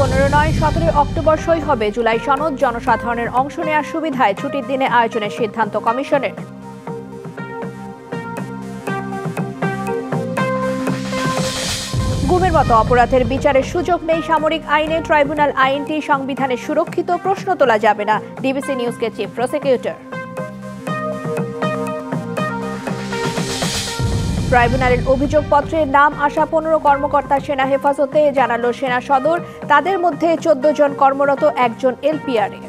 15 নয় 17 অক্টোবর সই হবে জুলাই সনদ। জনসাধারণের অংশ নেওয়ার সুবিধায় ছুটির দিনে আয়োজনের সিদ্ধান্ত কমিশনের। গুমের মতো অপরাধের বিচারের সুযোগ নেই সামরিক আইনে। ট্রাইব্যুনাল আইনটি সংবিধানে সুরক্ষিত, প্রশ্ন তোলা যাবে না, ডিবিসি নিউজকে চিফ প্রসিকিউটর। ট্রাইব্যুনালের অভিযোগপত্রে নাম আসা 15 কর্মকর্তা সেনা হেফাজতে, জানালো সেনা সদর। তাদের মধ্যে 14 জন কর্মরত, একজন এলপিআরে।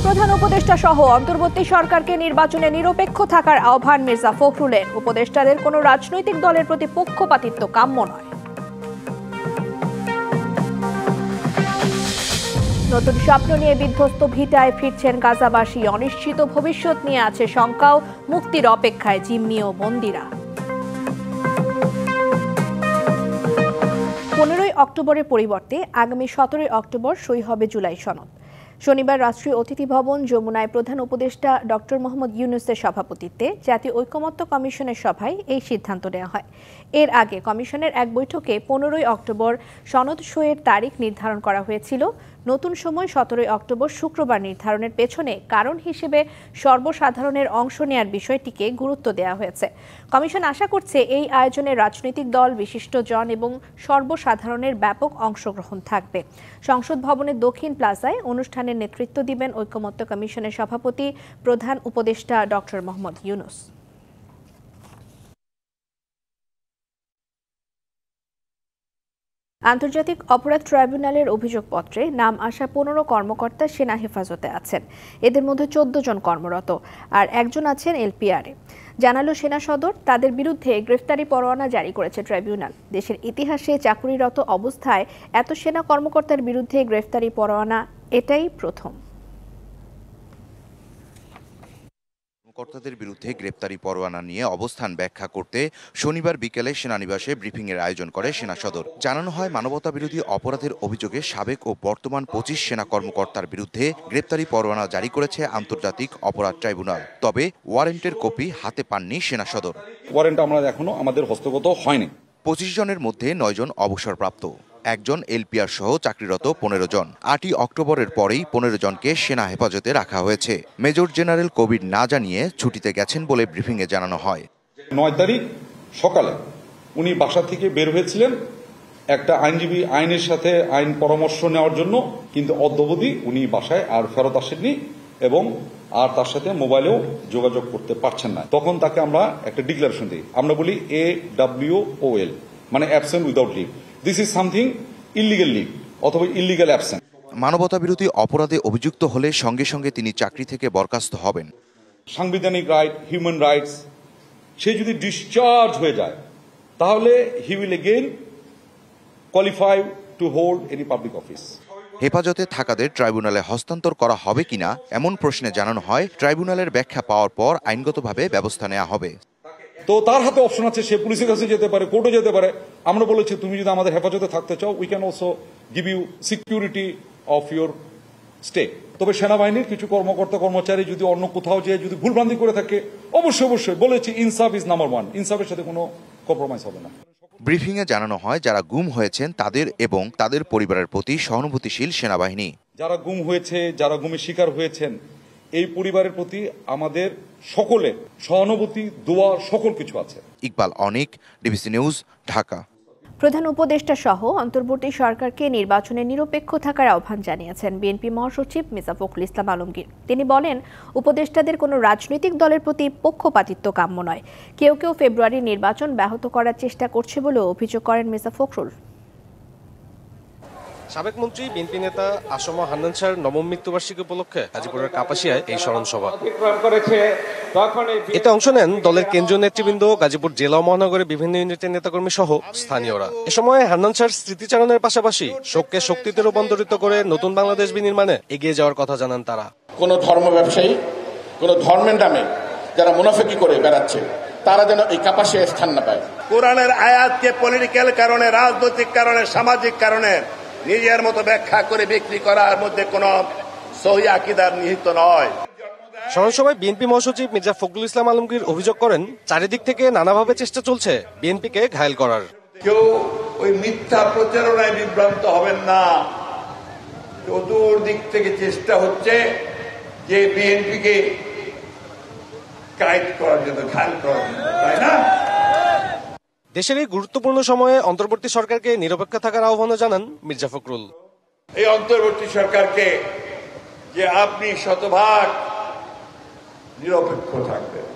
প্রধান উপদেষ্টা সহ অন্তর্বর্তী সরকারকে নির্বাচনে নিরপেক্ষ থাকার আহ্বান মির্জা ফখরুলের। উপদেষ্টাদের কোনো রাজনৈতিক দলের প্রতি পক্ষপাতিত্ব কাম্য নয়। নতুন স্বপ্ন নিয়ে বিধ্বস্ত ভিটায় ফিরছেন গাজাবাসী। অনিশ্চিত ভবিষ্যৎ নিয়ে আছে শঙ্কাও, মুক্তির অপেক্ষায় জিম্মি ও বন্দীরা। 15 অক্টোবরের পরিবর্তে আগামী 17 অক্টোবর সই হবে জুলাই সনদ। শনিবার রাষ্ট্রীয় অতিথি ভবন যমুনায় প্রধান উপদেষ্টা ডক্টর মোহাম্মদ ইউনূসের সভাপতিত্বে জাতীয় ঐকমত্য কমিশনের সভায় এই সিদ্ধান্ত নেওয়া হয়। এর আগে কমিশনের এক বৈঠকে 15 অক্টোবর সনদ সইয়ের তারিখ নির্ধারণ করা হয়েছিল। নতুন সময় 17 অক্টোবর শুক্রবার নির্ধারণের পেছনে কারণ হিসেবে সর্বসাধারণের অংশ নেয়ার বিষয়টিকে গুরুত্ব দেওয়া হয়েছে। কমিশন আশা করছে এই আয়োজনে রাজনৈতিক দল, বিশিষ্টজন এবং সর্বসাধারণের ব্যাপক অংশগ্রহণ থাকবে। সংসদ ভবনের দক্ষিণ প্লাজায় অনুষ্ঠানের নেতৃত্ব দিবেন ঐকমত্য কমিশনের সভাপতি প্রধান উপদেষ্টা ডক্টর মোহাম্মদ ইউনূস। আন্তর্জাতিক অপরাধ ট্রাইব্যুনালের অভিযোগপত্রে নাম আসা 15 কর্মকর্তা সেনা হেফাজতে আছেন। এদের মধ্যে 14 জন কর্মরত আর একজন আছেন এলপিআরে, জানালো সেনা সদর। তাদের বিরুদ্ধে গ্রেফতারি পরোয়ানা জারি করেছে ট্রাইব্যুনাল। দেশের ইতিহাসে চাকুরিরত অবস্থায় এত সেনা কর্মকর্তার বিরুদ্ধে গ্রেফতারি পরোয়ানা এটাই প্রথম। কর্তাদের বিরুদ্ধে গ্রেপ্তারি পরোয়ানা নিয়ে অবস্থান ব্যাখ্যা করতে শনিবার বিকেলে সেনানিবাসে ব্রিফিংয়ের আয়োজন করে সেনা সদর। জানানো হয়, মানবতা বিরোধী অপরাধের অভিযোগে সাবেক ও বর্তমান 25 সেনা কর্মকর্তার বিরুদ্ধে গ্রেপ্তারি পরোয়ানা জারি করেছে আন্তর্জাতিক অপরাধ ট্রাইব্যুনাল। তবে ওয়ারেন্টের কপি হাতে পাননি সেনা সদর। ওয়ারেন্ট আমরা এখনো আমাদের হস্তগত হয়নি। 25 জনের মধ্যে 9 জন অবসরপ্রাপ্ত, একজন এলপিআর সহ চাকরিরত 15 জন। 8 অক্টোবরের পরেই 15 জনকে সেনা হেফাজতে রাখা হয়েছে। মেজর জেনারেল কোভিড না জানিয়ে ছুটিতে গেছেন বলে ব্রিফিংয়ে জানানো হয়। 9 তারিখ সকালে উনি বাসা থেকে বের হয়েছিলেন একটা আইনজীবী আইনের সাথে আইন পরামর্শ নেওয়ার জন্য, কিন্তু অদ্যাবধি উনি বাসায় আর ফেরত আসেননি এবং আর তার সাথে মোবাইলেও যোগাযোগ করতে পারছেন না। তখন তাকে আমরা একটা ডিক্লারেশন দিই, আমরা বলি AWOL, মানে absent without leave. This is something illegal leave অথবা ইলিগাল অ্যাবসেন্ট। মানবতা বিরোধী অপরাধে অভিযুক্ত হলে সঙ্গে সঙ্গে তিনি চাকরি থেকে বরখাস্ত হবেন। সাংবিধানিক রাইট, হিউম্যান রাইটস, সে যদি ডিসচার্জ হয়ে যায় তাহলে he will again qualify to hold any public office. হেফাজতে থাকাদের ট্রাইব্যুনালে হস্তান্তর করা হবে কিনা এমন প্রশ্নে জানানো হয়, ট্রাইব্যুনালের ব্যাখ্যা পাওয়ার পর আইনগতভাবে ব্যবস্থা নেওয়া হবে। তো তার হাতে অপশন আছে, সে পুলিশের কাছে যেতে পারে, কোর্টে যেতে পারে। আমরা বলেছি, তুমি যদি আমাদের হেফাজতে থাকতে চাও, we can also give you security of your stay. তবে সেনাবাহিনীর কিছু কর্মকর্তা কর্মচারী যদি অন্য কোথাও যেয়ে যদি ভুলভ্রান্তি করে থাকে, অবশ্যই বলেছি, ইনসাফ ইজ নাম্বার 1। ইনসাফের সাথে কোনো কম্প্রোমাইজ হবে না। ব্রিফিংয়ে জানানো হয়, যারা গুম হয়েছেন তাদের এবং তাদের পরিবারের প্রতি সহানুভূতিশীল সেনাবাহিনী। যারা গুম হয়েছে, যারা গুমের শিকার হয়েছেন, এই পরিবারের প্রতি আমাদের সকলের সহানুভূতি, দোয়া, সকল কিছু আছে। ইকবাল অনিক, ডিবিসি নিউজ, ঢাকা। প্রধান উপদেষ্টা সহ অন্তর্বর্তী সরকারকে নির্বাচনে নিরপেক্ষ থাকার আহ্বান জানিয়েছেন বিএনপি মহাসচিব মির্জা ফখরুল ইসলাম আলমগীর। তিনি বলেন, উপদেষ্টাদের কোনো রাজনৈতিক দলের প্রতি পক্ষপাতিত্ব কাম্য নয়। কেউ ফেব্রুয়ারির নির্বাচন ব্যাহত করার চেষ্টা করছে বলেও অভিযোগ করেন মির্জা ফখরুল। সাবেক মন্ত্রী, বিএনপি নেতা আসম হান্নান শাহর নবম মৃত্যুবার্ষিকী উপলক্ষে গাজীপুরের কাপাসিয়ায় এই স্মরণ সভা। এতে অংশ নেন দলের কেন্দ্রীয় নেতৃবৃন্দ, গাজীপুর জেলা ও মহানগরের বিভিন্ন ইউনিটের নেতাকর্মী সহ স্থানীয়রা। এ সময় হান্নান শাহর স্মৃতিচারণের পাশাপাশি শোককে শক্তিতে রূপান্তরিত করে নতুন বাংলাদেশ বিনির্মাণে এগিয়ে যাওয়ার কথা জানান তারা। কোন ধর্ম ব্যবসায়ী, কোন ধর্মের নামে যারা মুনাফিকি করে বেড়াচ্ছে, তারা যেন এই কাপাসিয়ায় স্থান না পায়। কোরআনের আয়াতকে পলিটিক্যাল কারণে, রাজনৈতিক কারণে, সামাজিক কারণে নিজের মতো ব্যাখ্যা করে বিক্রি করার মধ্যে কোন সহি আকীদার নিহিত নয়। স্মরণসভায় বিএনপি মহাসচিব মির্জা ফখরুল ইসলাম আলমগীর অভিযোগ করেন, চারিদিক থেকে নানাভাবে চেষ্টা চলছে বিএনপিকে ঘায়েল করার। কেউ ওই মিথ্যা প্রচারণায় বিভ্রান্ত হবেন না। চতুর্দিক থেকে চেষ্টা হচ্ছে যে বিএনপিকে কায়েদ করার জন্য, ঘায়েল করার জন্য, তাই না? দেশের এই গুরুত্বপূর্ণ সময়ে অন্তর্বর্তী সরকারকে নিরপেক্ষ থাকার আহ্বানও জানান মির্জা ফখরুল। এই অন্তর্বর্তী সরকারকে যে আপনি শতভাগ নিরপেক্ষ থাকবেন।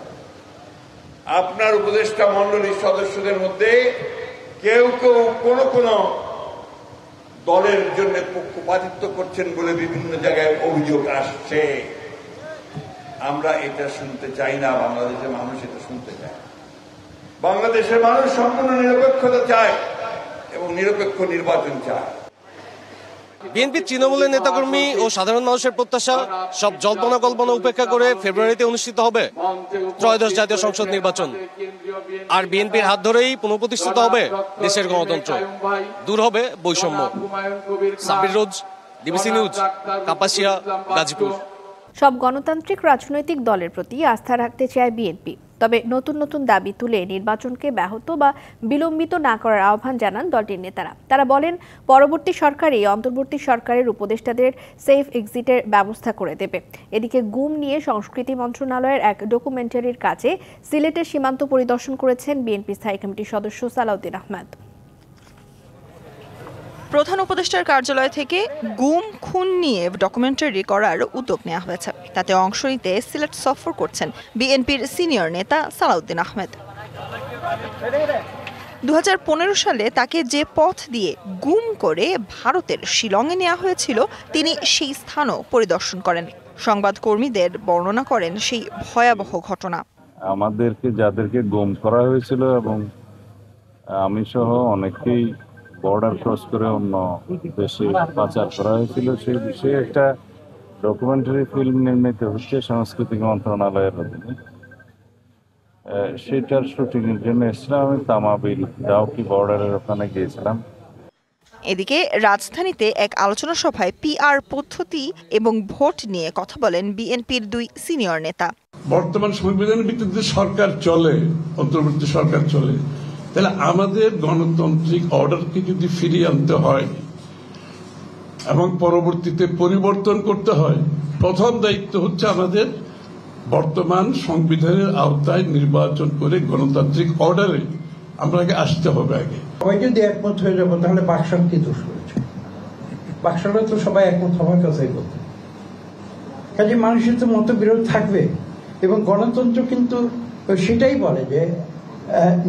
আপনার উপদেষ্টা মণ্ডলীর সদস্যদের মধ্যে কেউ কেউ কোন দলের জন্য পক্ষপাতিত্ব করছেন বলে বিভিন্ন জায়গায় অভিযোগ আসছে। আমরা এটা শুনতে চাই না, বাংলাদেশের মানুষ এটা শুনতে চায়। বাংলাদেশের মানুষ সম্পূর্ণ নিরপেক্ষতা চায় এবং নিরপেক্ষ নির্বাচন চায়। বিএনপি তৃণমূলের নেতাকর্মী ও সাধারণ মানুষের প্রত্যাশা, সব জল্পনা কল্পনা উপেক্ষা করে ফেব্রুয়ারিতে অনুষ্ঠিত হবে ত্রয়োদশ জাতীয় সংসদ নির্বাচন। আর বিএনপির হাত ধরেই পুনঃপ্রতিষ্ঠিত হবে দেশের গণতন্ত্র, দূর হবে বৈষম্য। সাব্বির রোজ, ডিবিসি নিউজ, কাপাসিয়া, গাজীপুর। সব গণতান্ত্রিক রাজনৈতিক দলের প্রতি আস্থা রাখতে চায় বিএনপি, তবে নতুন নতুন দাবি তুলে নির্বাচনকে ব্যাহত বা বিলম্বিত না করার আহ্বান জানান দলটির নেতারা। তারা বলেন, পরবর্তী সরকারই অন্তর্বর্তী সরকারের উপদেষ্টাদের সেফ এক্সিটের ব্যবস্থা করে দেবে। এদিকে গুম নিয়ে সংস্কৃতি মন্ত্রণালয়ের এক ডকুমেন্টারির কাজে সিলেটের সীমান্ত পরিদর্শন করেছেন বিএনপি স্থায়ী কমিটির সদস্য সালাউদ্দিন আহমেদ। প্রধান উপদেষ্টার কার্যালয় থেকে গুম খুন নিয়ে ডকুমেন্টারি করার উদ্যোগ নেওয়া হয়েছে। তাতে অংশ নিতে সিলেট সফর করছেন বিএনপির সিনিয়র নেতা সালাউদ্দিন আহমেদ। 2015 সালে তাকে যে পথ দিয়ে গুম করে ভারতের শিলংয়ে নেওয়া হয়েছিল, তিনি সেই স্থানও পরিদর্শন করেন। সংবাদকর্মীদের বর্ণনা করেন সেই ভয়াবহ ঘটনা। আমাদেরকে যাদেরকে গুম করা হয়েছিল এবং আমি সহ অনেকেই বর্ডার ক্রস করে অন্য দেশে পাচার করা হয়েছিল, সেই বিষয়ে একটা ডকুমেন্টারি ফিল্ম নির্মিত হচ্ছে সাংস্কৃতিক মন্ত্রণালয়ের অধীনে। সেটার শুটিং এর জন্য এসেছিলাম আমি তামাবিল ডাউকি বর্ডারের ওখানে গিয়েছিলাম। এদিকে রাজধানীতে এক আলোচনা সভায় পিআর পদ্ধতি এবং ভোট নিয়ে কথা বলেন বিএনপির দুই সিনিয়র নেতা। বর্তমান সংবিধানের ভিত্তিতে সরকার চলে, অন্তর্বর্তী সরকার চলে, তাহলে আমাদের গণতান্ত্রিক অর্ডারকে যদি ফিরিয়ে আনতে হয় এবং পরবর্তীতে পরিবর্তন করতে হয়, প্রথম দায়িত্ব হচ্ছে আমাদের বর্তমান সংবিধানের আওতায় নির্বাচন করে গণতান্ত্রিক অর্ডারে আমরা আগে আসতে হবে। আগে সবাই যদি একমত হয়ে যাবো তাহলে বাকশাল কি দোষ করেছে? বাকশালে তো সবাই একমত হওয়ার কথাই বলতে। কাজে মানুষের তো মতবিরোধ থাকবে এবং গণতন্ত্র কিন্তু সেটাই বলে যে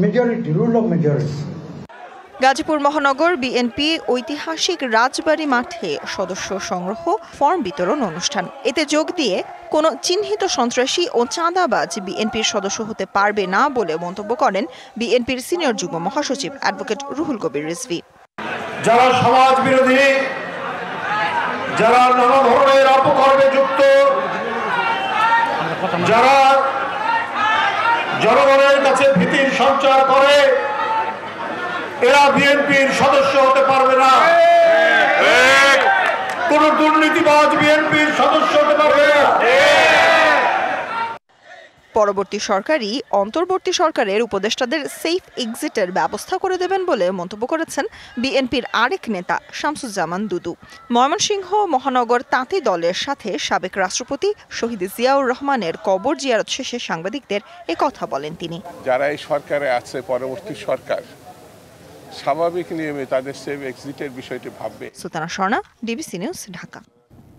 majority, rule of majority. Gazipur মহানগর বিএনপি ঐতিহাসিক রাজবাড়ী মাঠে সদস্য সংগ্রহ ফর্ম বিতরণ অনুষ্ঠান। এতে যোগ দিয়ে কোনো চিহ্নিত সন্ত্রাসী ও চাঁদাবাজ বিএনপির সদস্য হতে পারবে না বলে মন্তব্য করেন বিএনপির সিনিয়র যুগ্ম মহাসচিব অ্যাডভোকেট রুহুল কবির রিজভী। যারা সমাজ বিরোধী, যারা নানা ধরনের অপকর্মে যুক্ত, যারা জনগণের কাছে ভীতির সঞ্চার করে, এরা বিএনপির সদস্য হতে পারবে না। কোন দুর্নীতিবাজ বিএনপির সদস্য হতে পারবে না। পরবর্তী সরকারই অন্তর্বর্তী সরকারের উপদেষ্টাদের সেফ এক্সিটের ব্যবস্থা করে দেবেন বলে মন্তব্য করেছেন বিএনপির আরেক নেতা শামসুজ্জামান দুদু। ময়মনসিংহ মহানগর তাঁতি দলের সাথে সাবেক রাষ্ট্রপতি শহীদ জিয়াউর রহমানের কবর জিয়ারত শেষে সাংবাদিকদের এ কথা বলেন তিনি। যারা এই সরকারে আছে, পরবর্তী সরকার স্বাভাবিক নিয়মে তাদের সেফ এক্সিটের বিষয়টি ভাববে। সুতানা স্বর্ণা, ডিবিসি নিউজ, ঢাকা।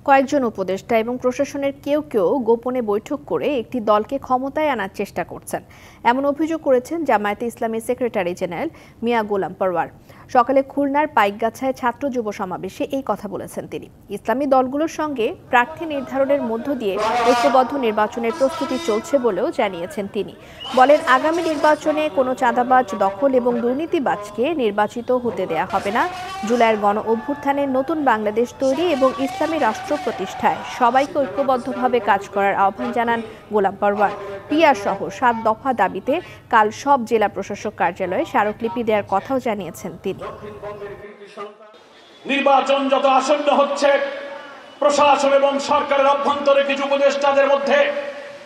কয়েকজন উপদেষ্টা এবং প্রশাসনের কেউ কেউ গোপনে বৈঠক করে একটি দলকে ক্ষমতায় আনার চেষ্টা করছেন, এমন অভিযোগ করেছেন জামায়াতে ইসলামীর সেক্রেটারি জেনারেল মিয়া গোলাম পরওয়ার। সকালে খুলনার পাইকগাছায় ছাত্র যুব সমাবেশে এই কথা বলেছেন তিনি। ইসলামী দলগুলোর সঙ্গে প্রার্থী নির্ধারণের মধ্য দিয়ে ঐক্যবদ্ধ নির্বাচনের প্রস্তুতি চলছে বলেও জানিয়েছেন তিনি। বলেন, আগামী নির্বাচনে কোনো চাঁদাবাজ, দখল এবং দুর্নীতিবাজকে নির্বাচিত হতে দেয়া হবে না। জুলাইয়ের গণ অভ্যুত্থানের নতুন বাংলাদেশ তৈরি এবং ইসলামী রাষ্ট্র প্রতিষ্ঠায় সবাইকে ঐক্যবদ্ধভাবে কাজ করার আহ্বান জানান গোলাম পরওয়ার। পিআর সহ 7 দফা দাবিতে কাল সব জেলা প্রশাসক কার্যালয়ে স্মারকলিপি দেওয়ার কথাও জানিয়েছেন তিনি। নির্বাচন যত আসন্ন হচ্ছে, প্রশাসন এবং সরকারের অভ্যন্তরে কিছু উপদেষ্টাদের মধ্যে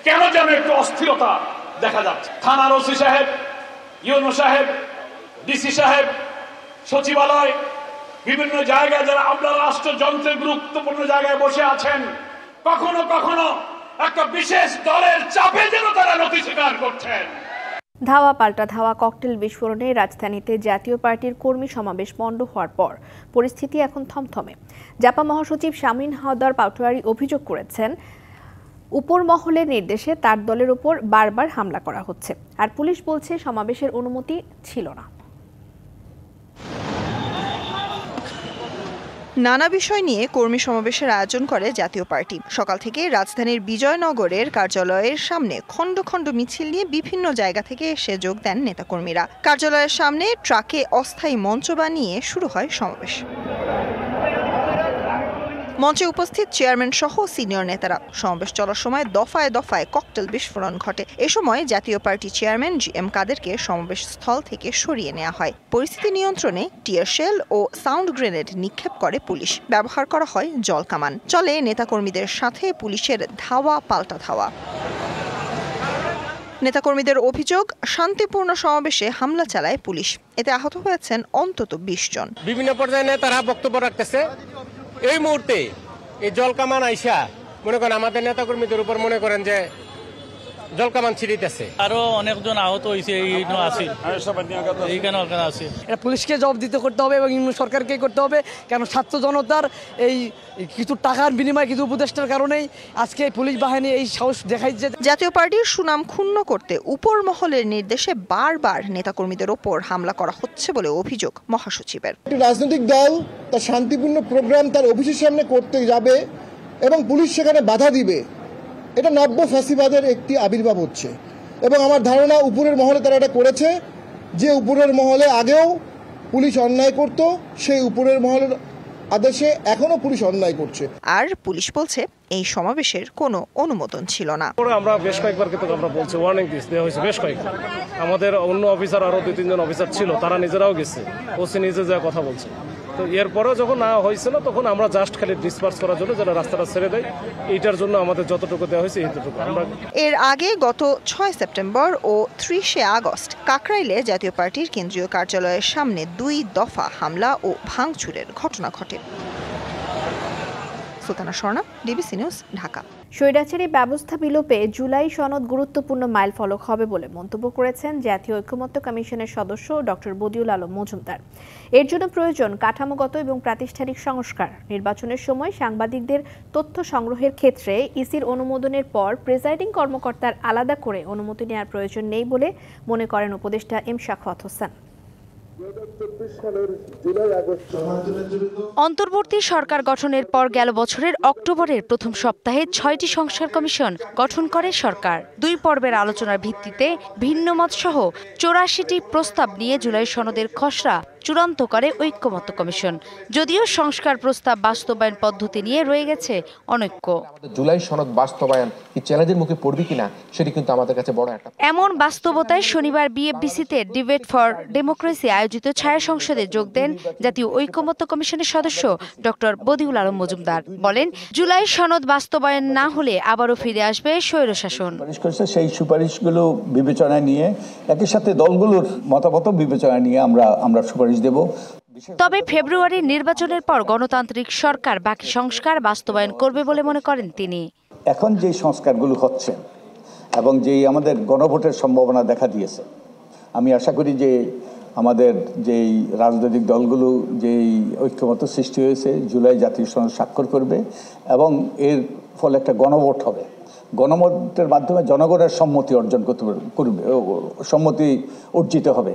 কেন যেন একটু অস্থিরতা দেখা যাচ্ছে। থানার ওসি সাহেব, ইউনো সাহেব, ডিসি সাহেব, সচিবালয়, বিভিন্ন জায়গায় যারা আমরা রাষ্ট্রযন্ত্রের গুরুত্বপূর্ণ জায়গায় বসে আছেন, কখনো কখনো একটা বিশেষ দলের চাপে যেন তারা নথি স্বীকার করছেন। ধাওয়া পাল্টা ধাওয়া ককটেল বিস্ফোরণে রাজধানীতে জাতীয় পার্টির কর্মী সমাবেশ পণ্ড হওয়ার পর পরিস্থিতি এখন থমথমে। জাপা মহাসচিব শামীম হাওদার পাটোয়ারি অভিযোগ করেছেন, উপর মহলের নির্দেশে তার দলের উপর বারবার হামলা করা হচ্ছে, আর পুলিশ বলছে সমাবেশের অনুমতি ছিল না। নানা বিষয় নিয়ে কর্মী সমাবেশের আয়োজন করে জাতীয় পার্টি। সকাল থেকে রাজধানীর বিজয়নগরের কার্যালয়ের সামনে খণ্ড খণ্ড মিছিল নিয়ে বিভিন্ন জায়গা থেকে এসে যোগ দেন নেতাকর্মীরা। কার্যালয়ের সামনে ট্রাকে অস্থায়ী মঞ্চ বানিয়ে শুরু হয় সমাবেশ। মঞ্চে উপস্থিত চেয়ারম্যান সহ সিনিয়র নেতারা। সমাবেশ চলার সময় দফায় দফায় ককটেল বিস্ফোরণ ঘটে। এ সময় জাতীয় পার্টি চেয়ারম্যান GM কাদেরকে সমাবেশ স্থল থেকে সরিয়ে নেওয়া হয়। পরিস্থিতি নিয়ন্ত্রণে টিয়ার শেল ও সাউন্ড গ্রেনেড নিক্ষেপ করে পুলিশ। ব্যবহার করা হয় জল কামান। চলে নেতাকর্মীদের সাথে পুলিশের ধাওয়া পাল্টা ধাওয়া। নেতাকর্মীদের অভিযোগ, শান্তিপূর্ণ সমাবেশে হামলা চালায় পুলিশ। এতে আহত হয়েছেন অন্তত 20 জন। বিভিন্ন পর্যায়ে নেতারা বক্তব্য রাখতেছে। এই মুহূর্তে এই জলকামান আইসা মনে করেন আমাদের নেতাকর্মীদের উপর মনে করেন যে জলকামান ছিড়িতেছে। আরো অনেকজন আহত হয়েছে, এটা পুলিশকে জবাব দিতে করতে হবে এবং সরকারকে করতে হবে। কেন ছাত্র জনতার এই কিছু টাকার বিনিময়ে কিছু উপদেষ্টার কারণেই আজকে পুলিশ বাহিনী এই সাহস দেখাইছে। জাতীয় পার্টির সুনাম ক্ষুণ্ণ করতে উপর মহলের নির্দেশে বারবার নেতাকর্মীদের ওপর হামলা করা হচ্ছে বলে অভিযোগ মহাসচিবের। রাজনৈতিক দল তার শান্তিপূর্ণ প্রোগ্রাম তার অফিসের সামনে করতে যাবে এবং পুলিশ সেখানে বাধা দিবে, এটা নব্য ফ্যাসিবাদের একটি আবির্ভাব হচ্ছে। এবং আমার ধারণা উপরের মহলে তারা এটা করেছে, যে উপরের মহলে আগেও পুলিশ অন্যায় করত, সেই উপরের মহলের আদেশে এখনো পুলিশ অন্যায় করছে। আর পুলিশ বলছে এই সমাবেশের কোনো অনুমোদন ছিল না। আমরা বেশ কয়েকবার কিন্তু আমরা বলছি, ওয়ার্নিং দেওয়া হয়েছে বেশ কয়েকবার। আমাদের অন্য অফিসার আরো 2-3 জন অফিসার ছিল, তারা নিজেরাও গেছে, ওসি নিজে যা কথা বলছে। তো এরপরেও যখন না হয়েছিল তখন আমরা জাস্ট খালি ডিসপার্স করার জন্য যারা রাস্তাটা ছেড়ে দেয়, এইটার জন্য আমাদের যতটুকু দেওয়া হয়েছে এইটুকু আমরা। এর আগে গত 6 সেপ্টেম্বর ও 30 আগস্ট কাকরাইলে জাতীয় পার্টির কেন্দ্রীয় কার্যালয়ের সামনে 2 দফা হামলা ও ভাঙচুরের ঘটনা ঘটে। Sultana Swarna, DBC news, Dhaka. স্বৈরাচারী ব্যবস্থা বিলোপে জুলাই সনদ গুরুত্বপূর্ণ মাইলফলক হবে বলে মন্তব্য করেছেন জাতীয় ঐকমত্য কমিশনের সদস্য ডক্টর বদিউল আলম মজুমদার। এর জন্য প্রয়োজন কাঠামোগত এবং প্রাতিষ্ঠানিক সংস্কার। নির্বাচনের সময় সাংবাদিকদের তথ্য সংগ্রহের ক্ষেত্রে ইসির অনুমোদনের পর প্রিজাইডিং কর্মকর্তার আলাদা করে অনুমতি নেওয়ার প্রয়োজন নেই বলে মনে করেন উপদেষ্টা এম শাখাওয়াত হোসেন। অন্তর্বর্তী সরকার গঠনের পর গেল বছরের অক্টোবরের প্রথম সপ্তাহে 6টি সংস্কার কমিশন গঠন করে সরকার। 2 পর্বের আলোচনার ভিত্তিতে ভিন্নমত সহ 84টি প্রস্তাব নিয়ে জুলাই সনদের খসড়া চূড়ান্ত করে ঐকমত্য কমিশন। যদিও সংস্কার প্রস্তাব বাস্তবায়ন পদ্ধতি নিয়ে রয়ে গেছে অনৈক্য। জুলাই সনদ বাস্তবায়ন কি চ্যালেঞ্জের মুখে পড়বে কিনা সেটি কিন্তু আমাদের কাছে বড় একটা। এমন বাস্তবতায় শনিবার বিএফডিসিতে ডিবেট ফর ডেমোক্রেসি আয়োজিত ছায়া সংসদে যোগ দেন জাতীয় ঐকমত্য কমিশনের সদস্য ডক্টর বদিউল আলম মজুমদার। বলেন, জুলাই সনদ বাস্তবায়ন না হলে আবারও ফিরে আসবে স্বৈরশাসন। সেই সুপারিশগুলো বিবেচনায় নিয়ে একই সাথে দলগুলোর মতামত বিবেচনায় নিয়ে আমরা সুপারিশ দেব। তবে ফেব্রুয়ারির নির্বাচনের পর গণতান্ত্রিক সরকার বাকি সংস্কার বাস্তবায়ন করবে বলে মনে করেন তিনি। এখন যে সংস্কারগুলো হচ্ছে এবং যেই আমাদের গণভোটের সম্ভাবনা দেখা দিয়েছে, আমি আশা করি যে আমাদের যেই রাজনৈতিক দলগুলো যেই ঐক্যমত্য সৃষ্টি হয়েছে জুলাই জাতীয় সনদ স্বাক্ষর করবে এবং এর ফলে একটা গণভোট হবে। গণভোটের মাধ্যমে জনগণের সম্মতি অর্জন করবে, সম্মতি অর্জিত হবে।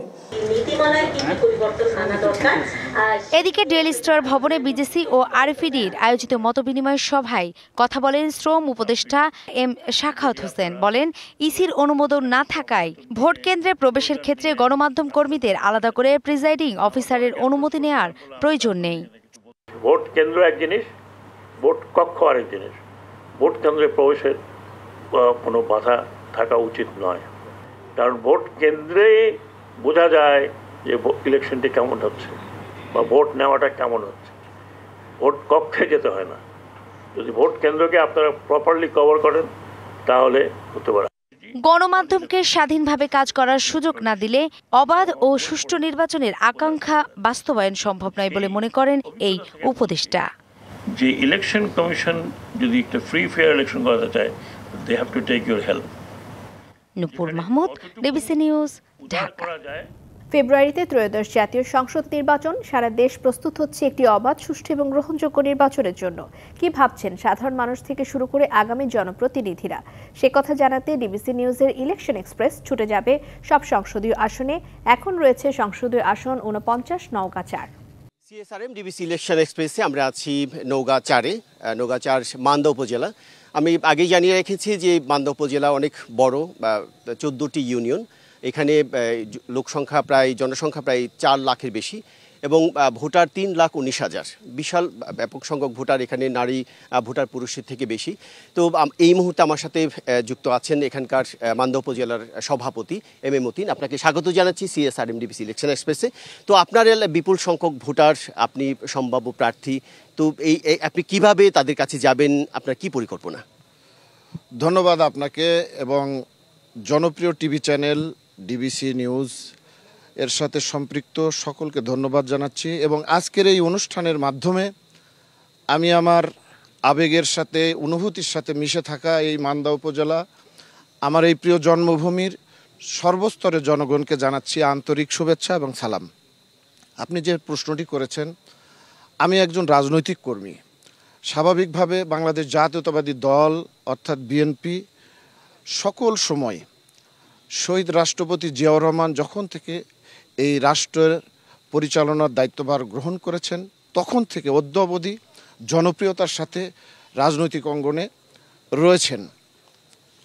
এদিকে ডেইলি স্টার ভবনে বিজেসি ও আরএফইডির আয়োজিত মতবিনিময় সভায় কথা বলেন শ্রম উপদেষ্টা এম শাখাওয়াত হোসেন। বলেন, ইসির অনুমোদন না থাকায় ভোট কেন্দ্রে প্রবেশের ক্ষেত্রে গণমাধ্যম কর্মীদের আলাদা করে প্রিজাইডিং অফিসারের অনুমতি নেওয়ার প্রয়োজন নেই। ভোট কেন্দ্র এক জিনিস, ভোট কক্ষ আরেক জিনিস। ভোট কেন্দ্রে প্রবেশের কোনো বাধা থাকা উচিত নয়, কারণ ভোট কেন্দ্রে বোঝা যায় যে ইলেকশনটি কেমন হচ্ছে বা ভোট নেওয়াটা কেমন হচ্ছে। ভোট কক্ষে যেতে হয় না। যদি ভোট কেন্দ্রকে আপনারা প্রপারলি কভার করেন তাহলে হতে পারে। গণমাধ্যমকে স্বাধীনভাবে কাজ করার সুযোগ না দিলে অবাধ ও সুষ্ঠু নির্বাচনের আকাঙ্ক্ষা বাস্তবায়ন সম্ভব নয় বলে মনে করেন এই উপদেষ্টা। যে ইলেকশন কমিশন যদি একটা ফ্রি ফেয়ার ইলেকশন করাতে চায়, they have to take your help. Nupur Mahmud, DBC news, Dhaka. ফেব্রুয়ারিতে ত্রয়োদশ জাতীয় সংসদ নির্বাচন, সারা দেশ প্রস্তুত হচ্ছে একটি অবাধ, সুষ্ঠু এবং গ্রহণযোগ্য নির্বাচনের জন্য। কি ভাবছেন সাধারণ মানুষ থেকে শুরু করে আগামী জনপ্রতিনিধিরা? সে কথা জানাতে ডিবিসি নিউজের ইলেকশন এক্সপ্রেস ছুটে যাবে সব সংসদীয় আসনে। এখন রয়েছে সংসদীয় আসন 49, নওগাঁ 4। সিএসআরএম ডিবিসি ইলেকশন এক্সপ্রেসে আমরা আছি নওগাঁ 4-এ, নওগাঁ 4 মান্দা উপজেলা। আমি আগেই জানিয়ে রেখেছি যে মান্দা উপজেলা অনেক বড়, 14টি ইউনিয়ন। এখানে জনসংখ্যা প্রায় 4 লাখের বেশি এবং ভোটার 3,19,000, বিশাল ব্যাপক সংখ্যক ভোটার। এখানে নারী ভোটার পুরুষের থেকে বেশি। তো এই মুহূর্তে আমার সাথে যুক্ত আছেন এখানকার মান্দা উপজেলার সভাপতি এম এ মতিন। আপনাকে স্বাগত জানাচ্ছি সিএসআরএম ডিবিসি ইলেকশন এক্সপ্রেসে। তো আপনার বিপুল সংখ্যক ভোটার, আপনি সম্ভাব্য প্রার্থী, তো আপনি কিভাবে তাদের কাছে যাবেন, আপনার কি পরিকল্পনা? ধন্যবাদ আপনাকে এবং জনপ্রিয় টিভি চ্যানেল ডিবিসি নিউজ এর সাথে সম্পৃক্ত সকলকে ধন্যবাদ জানাচ্ছি। এবং আজকের এই অনুষ্ঠানের মাধ্যমে আমি আমার আবেগের সাথে, অনুভূতির সাথে মিশে থাকা এই মান্দা উপজেলা, আমার এই প্রিয় জন্মভূমির সর্বস্তরের জনগণকে জানাচ্ছি আন্তরিক শুভেচ্ছা এবং সালাম। আপনি যে প্রশ্নটি করেছেন, আমি একজন রাজনৈতিক কর্মী। স্বাভাবিকভাবে বাংলাদেশ জাতীয়তাবাদী দল অর্থাৎ বিএনপি সকল সময় শহীদ রাষ্ট্রপতি জিয়াউর রহমান যখন থেকে এই রাষ্ট্রের পরিচালনার দায়িত্বভার গ্রহণ করেছেন, তখন থেকে অদ্যাবধি জনপ্রিয়তার সাথে রাজনৈতিক অঙ্গনে রয়েছেন।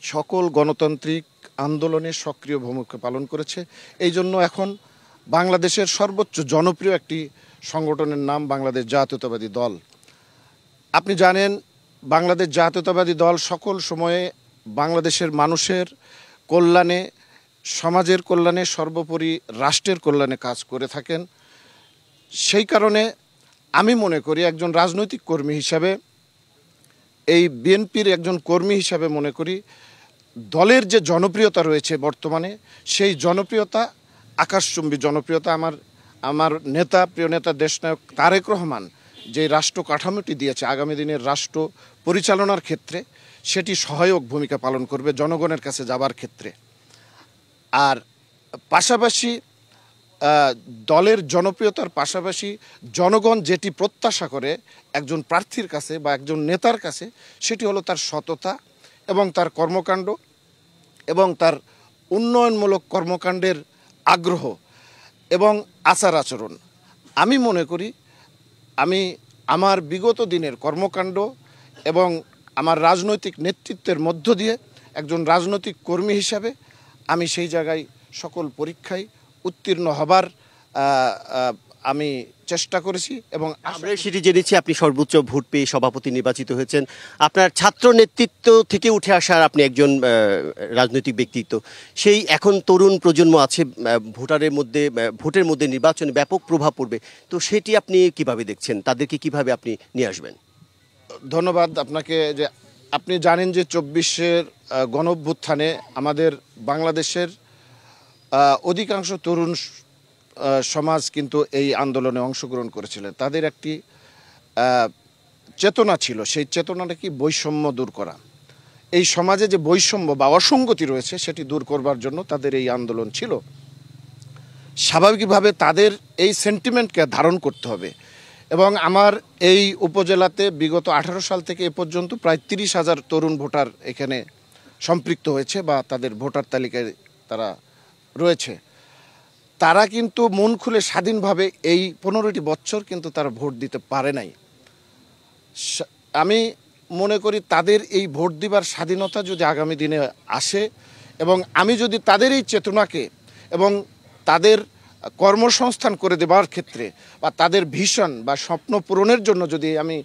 সকল গণতান্ত্রিক আন্দোলনে সক্রিয় ভূমিকা পালন করেছে। এই জন্য এখন বাংলাদেশের সর্বোচ্চ জনপ্রিয় একটি সংগঠনের নাম বাংলাদেশ জাতীয়তাবাদী দল। আপনি জানেন, বাংলাদেশ জাতীয়তাবাদী দল সকল সময়ে বাংলাদেশের মানুষের কল্যাণে, সমাজের কল্যাণে, সর্বোপরি রাষ্ট্রের কল্যাণে কাজ করে থাকেন। সেই কারণে আমি মনে করি একজন রাজনৈতিক কর্মী হিসাবে, এই বিএনপির একজন কর্মী হিসাবে মনে করি দলের যে জনপ্রিয়তা রয়েছে বর্তমানে, সেই জনপ্রিয়তা আকাশচুম্বী জনপ্রিয়তা। আমার নেতা, প্রিয় নেতা দেশনায়ক তারেক রহমান যে রাষ্ট্র কাঠামোটি দিয়েছে আগামী দিনের রাষ্ট্র পরিচালনার ক্ষেত্রে, সেটি সহায়ক ভূমিকা পালন করবে জনগণের কাছে যাবার ক্ষেত্রে। আর পাশাপাশি দলের জনপ্রিয়তার পাশাপাশি জনগণ যেটি প্রত্যাশা করে একজন প্রার্থীর কাছে বা একজন নেতার কাছে, সেটি হলো তার সততা এবং তার কর্মকাণ্ড এবং তার উন্নয়নমূলক কর্মকাণ্ডের আগ্রহ এবং আচার আচরণ। আমি মনে করি আমি আমার বিগত দিনের কর্মকাণ্ড এবং আমার রাজনৈতিক নেতৃত্বের মধ্য দিয়ে একজন রাজনৈতিক কর্মী হিসাবে আমি সেই জায়গায় সকল পরীক্ষায় উত্তীর্ণ হবার আমি চেষ্টা করেছি এবং আমরা সেটি জেনেছি আপনি সর্বোচ্চ ভোট পেয়ে সভাপতি নির্বাচিত হয়েছেন। আপনার ছাত্র নেতৃত্ব থেকে উঠে আসার আপনি একজন রাজনৈতিক ব্যক্তিত্ব। সেই এখন তরুণ প্রজন্ম আছে, ভোটের মধ্যে নির্বাচনে ব্যাপক প্রভাব পড়বে, তো সেটি আপনি কিভাবে দেখছেন? তাদেরকে কিভাবে আপনি নিয়ে আসবেন? ধন্যবাদ আপনাকে। যে আপনি জানেন যে 24-এর গণঅভ্যুত্থানে আমাদের বাংলাদেশের অধিকাংশ তরুণ সমাজ কিন্তু এই আন্দোলনে অংশগ্রহণ করেছিলেন। তাদের একটি চেতনা ছিল, সেই চেতনাটা কি বৈষম্য দূর করা। এই সমাজে যে বৈষম্য বা অসঙ্গতি রয়েছে সেটি দূর করবার জন্য তাদের এই আন্দোলন ছিল। স্বাভাবিকভাবে তাদের এই সেন্টিমেন্টকে ধারণ করতে হবে এবং আমার এই উপজেলাতে বিগত 18 সাল থেকে এ পর্যন্ত প্রায় 30,000 তরুণ ভোটার এখানে সম্পৃক্ত হয়েছে বা তাদের ভোটার তালিকায় তারা রয়েছে। তারা কিন্তু মন খুলে স্বাধীনভাবে এই 15টি বছর কিন্তু তারা ভোট দিতে পারে নাই। আমি মনে করি তাদের এই ভোট দিবার স্বাধীনতা যদি আগামী দিনে আসে এবং আমি যদি তাদের এই চেতনাকে এবং তাদের কর্মসংস্থান করে দেবার ক্ষেত্রে বা তাদের ভিশন বা স্বপ্ন পূরণের জন্য যদি আমি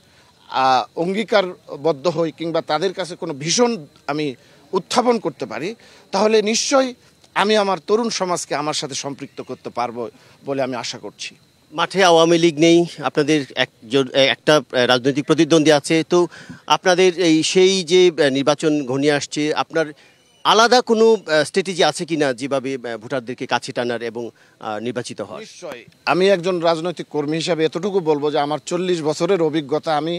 অঙ্গীকারবদ্ধ হই কিংবা তাদের কাছে কোনো ভিশন আমি উত্থাপন করতে পারি, তাহলে নিশ্চয়ই আমি আমার তরুণ সমাজকে আমার সাথে সম্পৃক্ত করতে পারবো বলে আমি আশা করছি। মাঠে আওয়ামী লীগ নেই, আপনাদের একটা রাজনৈতিক প্রতিদ্বন্দ্বী আছে, তো আপনাদের সেই যে নির্বাচন ঘনিয়ে আসছে, আপনার আলাদা কোনো স্ট্র্যাটেজি আছে কিনা যেভাবে ভোটারদেরকে কাছে টানার এবং নির্বাচিত হওয়ার? নিশ্চয়ই। আমি একজন রাজনৈতিক কর্মী হিসাবে এতটুকু বলবো যে আমার 40 বছরের অভিজ্ঞতা। আমি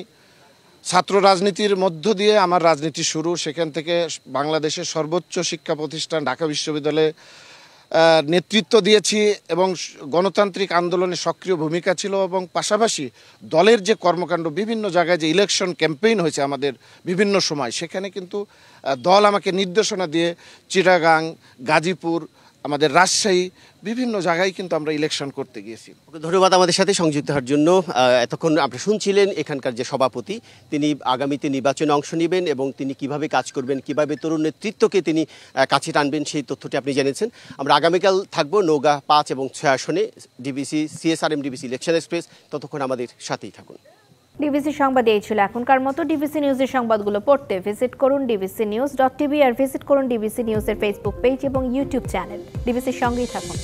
ছাত্র রাজনীতির মধ্য দিয়ে আমার রাজনীতি শুরু। সেখান থেকে বাংলাদেশের সর্বোচ্চ শিক্ষা প্রতিষ্ঠান ঢাকা বিশ্ববিদ্যালয়ে নেতৃত্ব দিয়েছি এবং গণতান্ত্রিক আন্দোলনে সক্রিয় ভূমিকা ছিল, এবং পাশাপাশি দলের যে কর্মকাণ্ড, বিভিন্ন জায়গায় যে ইলেকশন ক্যাম্পেইন হয়েছে আমাদের বিভিন্ন সময়, সেখানে কিন্তু দল আমাকে নির্দেশনা দিয়ে চিটাগাং, গাজীপুর, আমাদের রাজশাহী, বিভিন্ন জায়গায় কিন্তু আমরা ইলেকশন করতে গিয়েছি। ধন্যবাদ আমাদের সাথে সংযুক্ত হওয়ার জন্য। এতক্ষণ আপনারা শুনছিলেন এখানকার যে সভাপতি, তিনি আগামীতে নির্বাচনে অংশ নেবেন এবং তিনি কিভাবে কাজ করবেন, কিভাবে তরুণ নেতৃত্বকে তিনি কাছে টানবেন, সেই তথ্যটি আপনি জেনেছেন। আমরা আগামীকাল থাকবো নওগাঁ 5 এবং 6 আসনে DBC CSRM DBC election express. ততক্ষণ আমাদের সাথেই থাকুন। ডিবিসি সংবাদ এই ছিল এখনকার মতো। ডিবিসি নিউজের সংবাদগুলো পড়তে ভিজিট করুন dbcnews.tv আর ভিজিট করুন ডিবিসি নিউজের ফেসবুক পেজ এবং ইউটিউব চ্যানেল। ডিবিসির সঙ্গেই থাকুন।